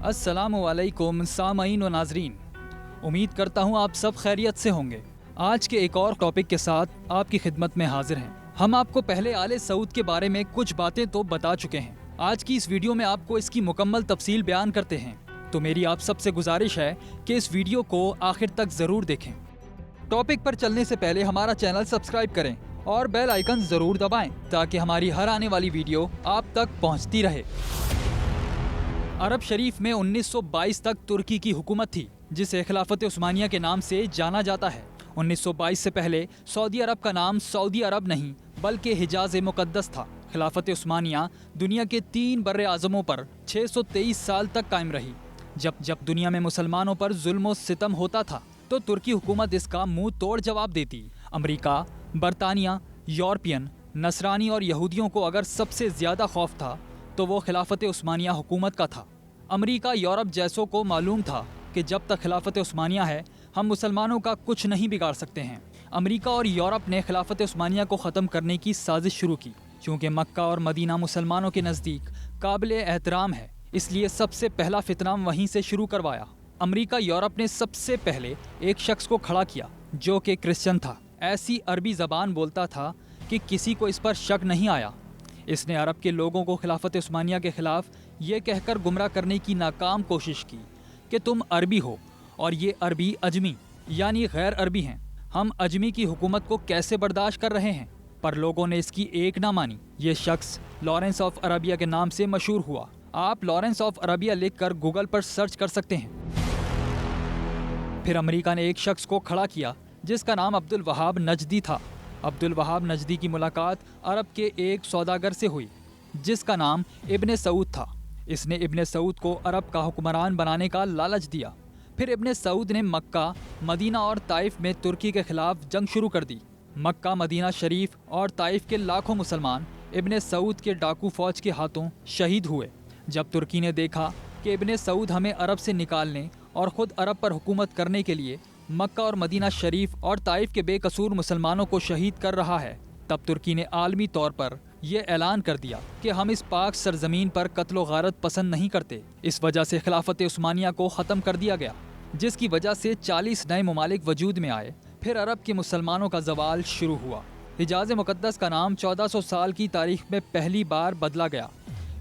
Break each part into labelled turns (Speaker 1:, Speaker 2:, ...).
Speaker 1: अस्सलाम वालेकुम सामईन व नाजरीन, उम्मीद करता हूँ आप सब खैरियत से होंगे। आज के एक और टॉपिक के साथ आपकी खिदमत में हाजिर हैं। हम आपको पहले आले सऊद के बारे में कुछ बातें तो बता चुके हैं। आज की इस वीडियो में आपको इसकी मुकम्मल तफसील बयान करते हैं, तो मेरी आप सबसे गुजारिश है कि इस वीडियो को आखिर तक ज़रूर देखें। टॉपिक पर चलने से पहले हमारा चैनल सब्सक्राइब करें और बेल आइकन ज़रूर दबाएं ताकि हमारी हर आने वाली वीडियो आप तक पहुंचती रहे। अरब शरीफ में 1922 तक तुर्की की हुकूमत थी, जिसे खिलाफत उस्मानिया के नाम से जाना जाता है। 1922 से पहले सऊदी अरब का नाम सऊदी अरब नहीं बल्कि हिजाज मुकद्दस था। खिलाफत उस्मानिया दुनिया के 3 बर्रे आज़मों पर 623 साल तक कायम रही। जब दुनिया में मुसलमानों पर जुल्म सितम होता था तो तुर्की हुकूमत इसका मुंह तोड़ जवाब देती। अमरीका, बरतानिया, यूरोपियन, नसरानी और यहूदियों को अगर सबसे ज़्यादा खौफ था तो वो खिलाफत उस्मानिया हुकूमत का था। अमरीका यूरोप जैसों को मालूम था कि जब तक खिलाफत उस्मानिया है हम मुसलमानों का कुछ नहीं बिगाड़ सकते हैं। अमरीका और यूरोप ने खिलाफत उस्मानिया को ख़त्म करने की साजिश शुरू की। चूँकि मक्का और मदीना मुसलमानों के नज़दीक काबिल एहतराम है, इसलिए सबसे पहला फितना वहीं से शुरू करवाया। अमरीका यूरोप ने सबसे पहले एक शख्स को खड़ा किया जो कि क्रिश्चियन था। ऐसी अरबी ज़बान बोलता था कि किसी को इस पर शक नहीं आया। इसने अरब के लोगों को खिलाफत उस्मानिया के ख़िलाफ़ ये कहकर गुमराह करने की नाकाम कोशिश की कि तुम अरबी हो और ये अरबी अजमी यानी गैर अरबी हैं। हम अजमी की हुकूमत को कैसे बर्दाश्त कर रहे हैं? पर लोगों ने इसकी एक ना मानी। ये शख्स लॉरेंस ऑफ अरबिया के नाम से मशहूर हुआ। आप लॉरेंस ऑफ अरबिया लिखकर गूगल पर सर्च कर सकते हैं। फिर अमेरिका ने एक शख्स को खड़ा किया जिसका नाम अब्दुल वहाब नजदी था। अब्दुल वहाब नजदी की मुलाकात अरब के एक सौदागर से हुई जिसका नाम इब्ने सऊद था। इसने इब्ने सऊद को अरब का हुक्मरान बनाने का लालच दिया। फिर इब्ने सऊद ने मक्का, मदीना और ताइफ में तुर्की के खिलाफ जंग शुरू कर दी। मक्का, मदीना शरीफ और ताइफ के लाखों मुसलमान इब्ने सऊद के डाकू फौज के हाथों शहीद हुए। जब तुर्की ने देखा कि इब्ने सऊद हमें अरब से निकालने और ख़ुद अरब पर हुकूमत करने के लिए मक्का और मदीना शरीफ और ताइफ के बेकसूर मुसलमानों को शहीद कर रहा है, तब तुर्की ने आलमी तौर पर यह ऐलान कर दिया कि हम इस पाक सरजमीन पर कत्ल गारत पसंद नहीं करते। इस वजह से खिलाफत उस्मानिया को ख़त्म कर दिया गया, जिसकी वजह से 40 नए ममालिक वजूद में आए। फिर अरब के मुसलमानों का जवाल शुरू हुआ। हिजाज मुकद्दस का नाम 1400 साल की तारीख में पहली बार बदला गया।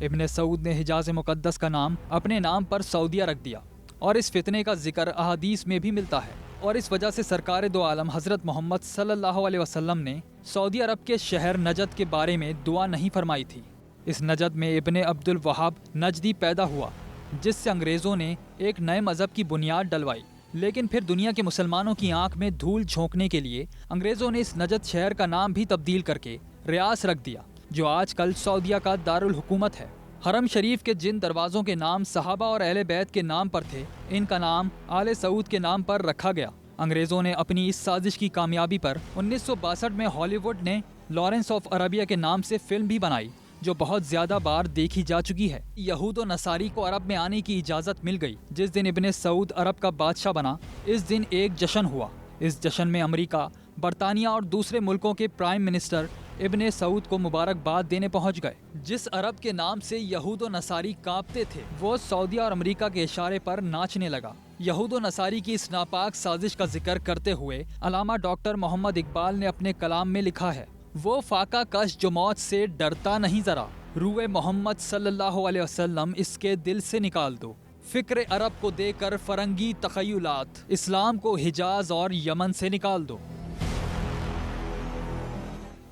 Speaker 1: इब्ने सऊद ने हिजाज मुकद्दस का नाम अपने नाम पर सऊदिया रख दिया और इस फितने का जिक्र अहादीस में भी मिलता है। और इस वजह से सरकार दो आलम हज़रत मोहम्मद सल्लल्लाहु अलैहि वसल्लम ने सऊदी अरब के शहर नजद के बारे में दुआ नहीं फरमाई थी। इस नजद में इब्ने अब्दुल वहाब नजदी पैदा हुआ, जिससे अंग्रेज़ों ने एक नए मज़हब की बुनियाद डलवाई। लेकिन फिर दुनिया के मुसलमानों की आंख में धूल झोंकने के लिए अंग्रेज़ों ने इस नजद शहर का नाम भी तब्दील करके रियास रख दिया, जो आजकल सऊदिया का दारुल हुकूमत है। हरम शरीफ के जिन दरवाज़ों के नाम सहाबा और अहले बैत के नाम पर थे, इनका नाम आले सऊद के नाम पर रखा गया। अंग्रेज़ों ने अपनी इस साजिश की कामयाबी पर 1962 में हॉलीवुड ने लॉरेंस ऑफ अरबिया के नाम से फिल्म भी बनाई, जो बहुत ज़्यादा बार देखी जा चुकी है। यहूद और नसारी को अरब में आने की इजाज़त मिल गई। जिस दिन इब्ने सऊद अरब का बादशाह बना, इस दिन एक जश्न हुआ। इस जश्न में अमरीका, बरतानिया और दूसरे मुल्कों के प्राइम मिनिस्टर इब्ने सऊद को मुबारकबाद देने पहुंच गए। जिस अरब के नाम से यहूद और नसारी कांपते थे, वो सऊदिया और अमरीका के इशारे पर नाचने लगा। यहूद और नसारी की इस नापाक साजिश का जिक्र करते हुए अलामा डॉक्टर मोहम्मद इकबाल ने अपने कलाम में लिखा है, वो फाका कश जो मौत से डरता नहीं जरा, रूए मोहम्मद सल्लल्लाहु अलैहि वसल्लम इसके दिल से निकाल दो। फिक्र अरब को देकर फरंगी तखय्युलात, इस्लाम को हिजाज और यमन से निकाल दो।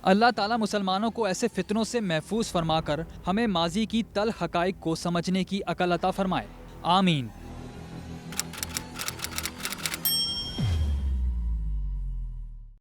Speaker 1: अल्लाह ताला मुसलमानों को ऐसे फितनों से महफूज फरमाकर हमें माजी की तल्ख हक़ाइक़ को समझने की अक़ल अता फरमाए। आमीन।